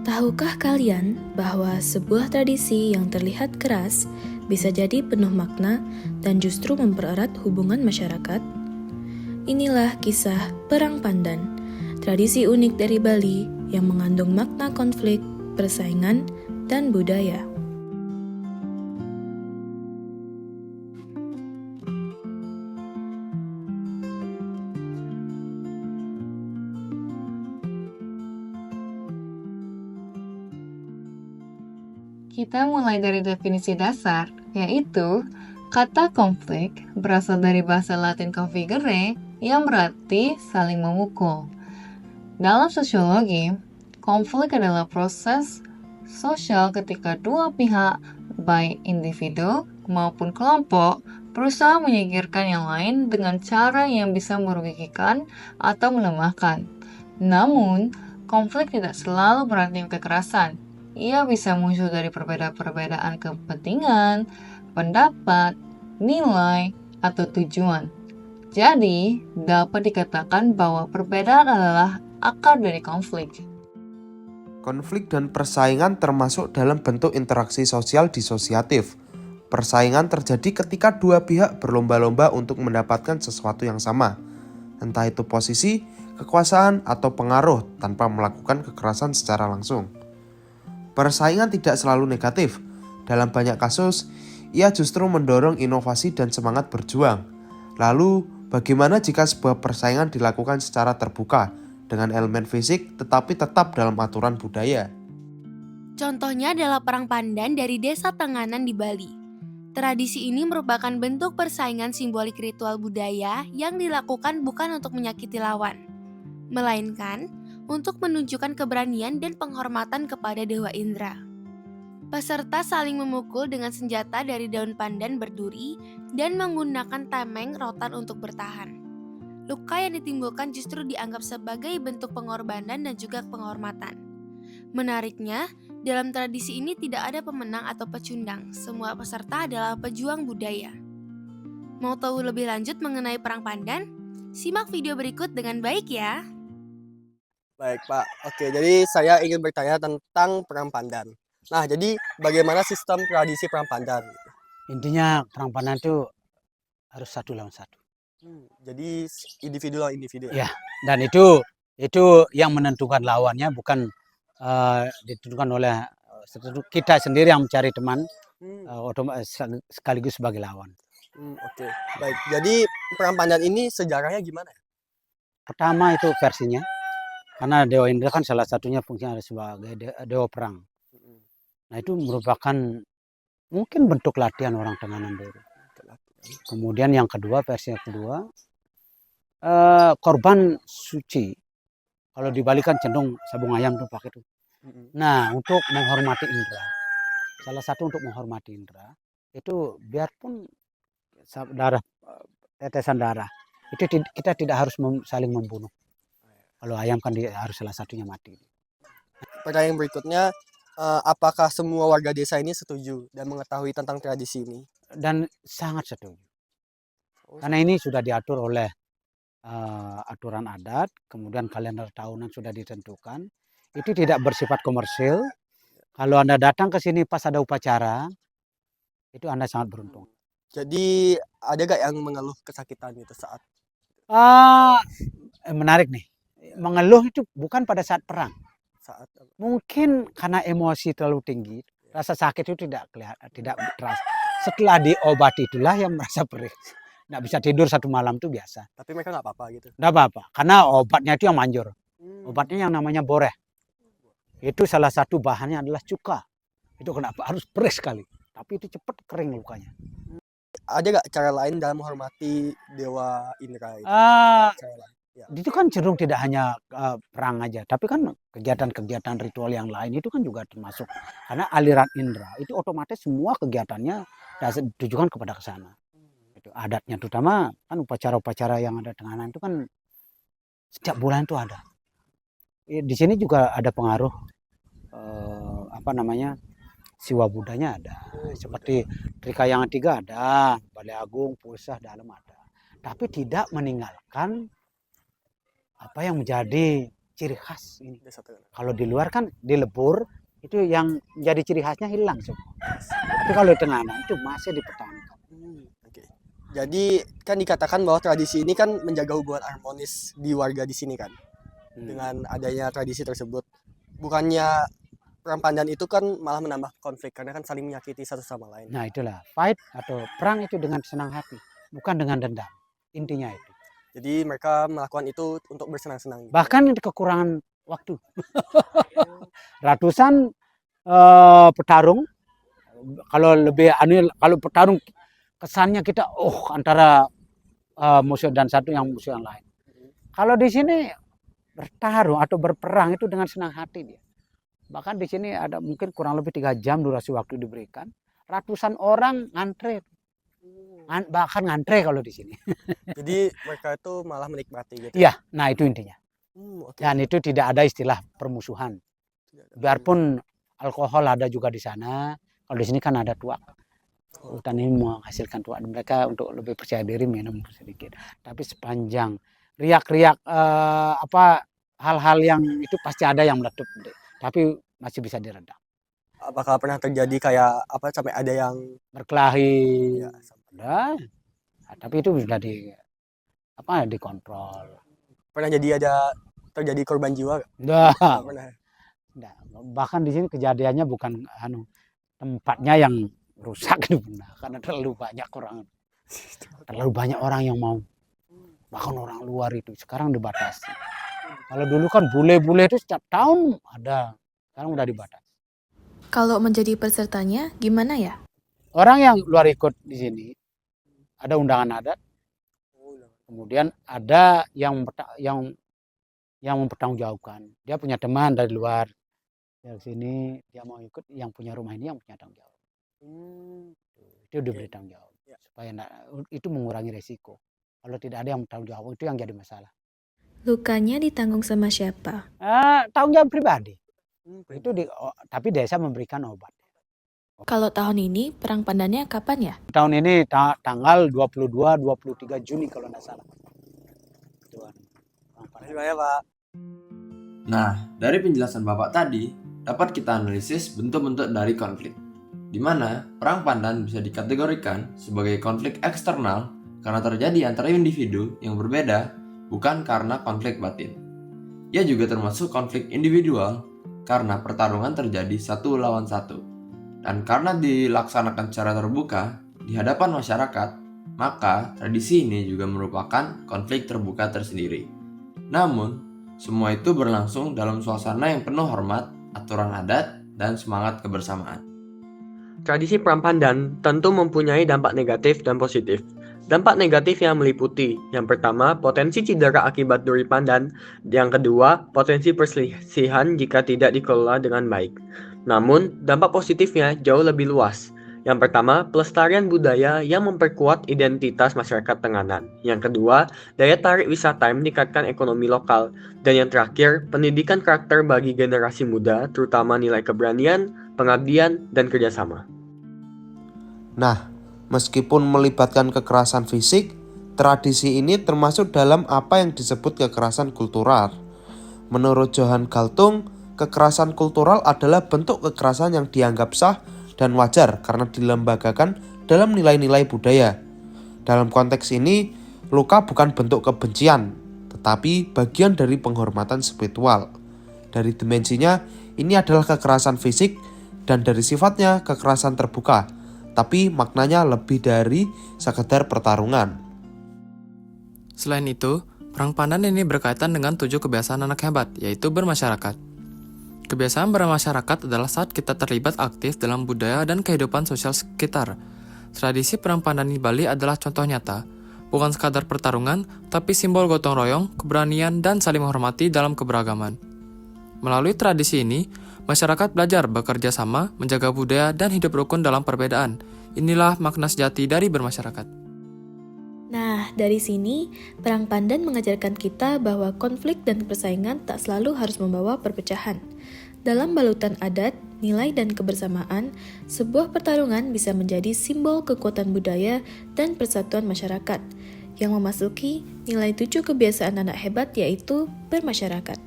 Tahukah kalian bahwa sebuah tradisi yang terlihat keras bisa jadi penuh makna dan justru mempererat hubungan masyarakat? Inilah kisah Perang Pandan, tradisi unik dari Bali yang mengandung makna konflik, persaingan, dan budaya. Kita mulai dari definisi dasar, yaitu kata konflik berasal dari bahasa Latin configere yang berarti saling memukul. Dalam sosiologi, konflik adalah proses sosial ketika dua pihak, baik individu maupun kelompok, berusaha menyingkirkan yang lain dengan cara yang bisa merugikan atau melemahkan. Namun, konflik tidak selalu berarti kekerasan. Ia bisa muncul dari perbedaan-perbedaan kepentingan, pendapat, nilai, atau tujuan. Jadi, dapat dikatakan bahwa perbedaan adalah akar dari konflik. Konflik dan persaingan termasuk dalam bentuk interaksi sosial disosiatif. Persaingan terjadi ketika dua pihak berlomba-lomba untuk mendapatkan sesuatu yang sama, entah itu posisi, kekuasaan, atau pengaruh tanpa melakukan kekerasan secara langsung. Persaingan tidak selalu negatif. Dalam banyak kasus, ia justru mendorong inovasi dan semangat berjuang. Lalu, bagaimana jika sebuah persaingan dilakukan secara terbuka, dengan elemen fisik tetapi tetap dalam aturan budaya? Contohnya adalah Perang Pandan dari Desa Tenganan di Bali. Tradisi ini merupakan bentuk persaingan simbolik ritual budaya yang dilakukan bukan untuk menyakiti lawan, melainkan untuk menunjukkan keberanian dan penghormatan kepada Dewa Indra. Peserta saling memukul dengan senjata dari daun pandan berduri dan menggunakan tameng rotan untuk bertahan. Luka yang ditimbulkan justru dianggap sebagai bentuk pengorbanan dan juga penghormatan. Menariknya, dalam tradisi ini tidak ada pemenang atau pecundang. Semua peserta adalah pejuang budaya. Mau tahu lebih lanjut mengenai Perang Pandan? Simak video berikut dengan baik ya. Baik Pak, oke, jadi saya ingin bertanya tentang Perang Pandan. Nah, jadi bagaimana sistem tradisi Perang Pandan? Intinya Perang Pandan itu harus satu lawan satu. Jadi individu lawan individu ya? Ya, dan itu yang menentukan lawannya bukan ditentukan oleh kita sendiri yang mencari teman, sekaligus sebagai lawan. Oke, baik. Jadi Perang Pandan ini sejarahnya gimana? Pertama itu versinya, karena Dewa Indra kan salah satunya fungsinya sebagai dewa perang. Nah itu merupakan mungkin bentuk latihan orang Tenganan dulu. Kemudian yang kedua, versi yang kedua, korban suci. Kalau di Bali kan cenderung sabung ayam tuh pakai tuh. Nah untuk menghormati Indra, salah satu untuk menghormati Indra itu biarpun darah, tetesan darah, itu kita tidak harus saling membunuh. Kalau ayam kan harus salah satunya mati. Pertanyaan berikutnya, apakah semua warga desa ini setuju dan mengetahui tentang tradisi ini? Dan sangat setuju. Karena ini sudah diatur oleh aturan adat, kemudian kalender tahunan sudah ditentukan. Itu tidak bersifat komersil. Kalau Anda datang ke sini pas ada upacara, itu Anda sangat beruntung. Jadi ada gak yang mengeluh kesakitan itu saat? Menarik nih. Mengeluh itu bukan pada saat perang. Mungkin karena emosi terlalu tinggi, rasa sakit itu tidak terasa. Setelah diobati itulah yang merasa perih. Nggak bisa tidur satu malam itu biasa. Tapi mereka nggak apa-apa gitu? Nggak apa-apa, karena obatnya itu yang manjur. Obatnya yang namanya boreh. Itu salah satu bahannya adalah cuka. Itu kenapa harus perih sekali. Tapi itu cepat kering lukanya. Ada nggak cara lain dalam menghormati Dewa Indra itu? Itu kan cenderung tidak hanya perang aja, tapi kan kegiatan-kegiatan ritual yang lain itu kan juga termasuk. Karena aliran Indra itu otomatis semua kegiatannya ditujukan kepada kesana. Itu adatnya, terutama kan upacara-upacara yang ada Tenganan itu kan setiap bulan itu ada. Di sini juga ada pengaruh siwa budanya ada. Seperti Trikayangan 3 ada, Balai Agung, Pusah, Dalam ada. Tapi tidak meninggalkan apa yang menjadi ciri khas ini. Desa Tenganan. Kalau di luar kan di Lebur itu yang jadi ciri khasnya hilang semua. Tapi kalau di Tenganan itu masih dipertahankan. Oke. Jadi kan dikatakan bahwa tradisi ini kan menjaga hubungan harmonis di warga di sini kan. Dengan adanya tradisi tersebut, bukannya perang pandan itu kan malah menambah konflik karena kan saling menyakiti satu sama lain. Nah itulah fight atau perang itu dengan senang hati, bukan dengan dendam. Intinya itu. Jadi mereka melakukan itu untuk bersenang-senang. Bahkan kekurangan waktu. Ratusan petarung, kalau petarung kesannya kita antara musuh dan satu yang musuh yang lain. Kalau di sini bertarung atau berperang itu dengan senang hati dia. Bahkan di sini ada mungkin kurang lebih 3 jam durasi waktu diberikan. Ratusan orang ngantre. Bahkan ngantre kalau di sini. Jadi mereka itu malah menikmati gitu. Iya, nah itu intinya. Oke. Dan itu tidak ada istilah permusuhan. Biarpun alkohol ada juga di sana, kalau di sini kan ada tuak. Hutan ini menghasilkan tuak. Mereka untuk lebih percaya diri minum sedikit. Tapi sepanjang riak-riak hal-hal yang itu pasti ada yang meletup. Tapi masih bisa diredam. Apakah pernah terjadi kayak sampai ada yang Berkelahi. ya, Ada. Nah, tapi itu sudah dikontrol. pernah terjadi korban jiwa nggak? Nggak. Nggak pernah. Nggak. Bahkan di sini kejadiannya bukan tempatnya yang rusak itu benar, karena terlalu banyak orang yang mau, bahkan orang luar itu sekarang dibatasi. Kalau dulu kan bule-bule itu setiap tahun ada, sekarang udah dibatasi. Kalau menjadi pesertanya, gimana ya? Orang yang luar ikut di sini ada undangan adat, kemudian ada yang mempertanggungjawabkan. Dia punya teman dari luar, dari sini dia mau ikut, yang punya rumah ini yang punya tanggung jawab. Itu diberi tanggung jawab supaya itu mengurangi resiko. Kalau tidak ada yang bertanggung jawab, itu yang jadi masalah. Lukanya ditanggung sama siapa? Tanggung jawab pribadi. Itu tapi desa memberikan obat. Kalau tahun ini perang pandannya kapan ya? Tahun ini tanggal 22-23 Juni kalau tidak salah. Terima kasih Pak. Nah, dari penjelasan Bapak tadi, dapat kita analisis bentuk-bentuk dari konflik, di mana perang pandan bisa dikategorikan sebagai konflik eksternal karena terjadi antara individu yang berbeda, bukan karena konflik batin. Ia juga termasuk konflik individual karena pertarungan terjadi satu lawan satu. Dan karena dilaksanakan secara terbuka di hadapan masyarakat, maka tradisi ini juga merupakan konflik terbuka tersendiri. Namun, semua itu berlangsung dalam suasana yang penuh hormat, aturan adat, dan semangat kebersamaan. Tradisi perang pandan tentu mempunyai dampak negatif dan positif. Dampak negatif yang meliputi, yang pertama, potensi cedera akibat duri pandan, yang kedua, potensi perselisihan jika tidak dikelola dengan baik. Namun, dampak positifnya jauh lebih luas. Yang pertama, pelestarian budaya yang memperkuat identitas masyarakat Tenganan. Yang kedua, daya tarik wisata yang meningkatkan ekonomi lokal. Dan yang terakhir, pendidikan karakter bagi generasi muda, terutama nilai keberanian, pengabdian, dan kerjasama. Nah, meskipun melibatkan kekerasan fisik, tradisi ini termasuk dalam apa yang disebut kekerasan kultural. Menurut Johan Galtung, kekerasan kultural adalah bentuk kekerasan yang dianggap sah dan wajar karena dilembagakan dalam nilai-nilai budaya. Dalam konteks ini, luka bukan bentuk kebencian, tetapi bagian dari penghormatan spiritual. Dari dimensinya, ini adalah kekerasan fisik dan dari sifatnya kekerasan terbuka, tapi maknanya lebih dari sekedar pertarungan. Selain itu, perang pandan ini berkaitan dengan 7 kebiasaan anak hebat, yaitu bermasyarakat. Kebiasaan bermasyarakat adalah saat kita terlibat aktif dalam budaya dan kehidupan sosial sekitar. Tradisi perang pandan di Bali adalah contoh nyata, bukan sekadar pertarungan, tapi simbol gotong royong, keberanian, dan saling menghormati dalam keberagaman. Melalui tradisi ini, masyarakat belajar bekerja sama, menjaga budaya, dan hidup rukun dalam perbedaan. Inilah makna sejati dari bermasyarakat. Nah, dari sini, perang pandan mengajarkan kita bahwa konflik dan persaingan tak selalu harus membawa perpecahan. Dalam balutan adat, nilai dan kebersamaan, sebuah pertarungan bisa menjadi simbol kekuatan budaya dan persatuan masyarakat, yang memasuki nilai 7 kebiasaan anak hebat yaitu bermasyarakat.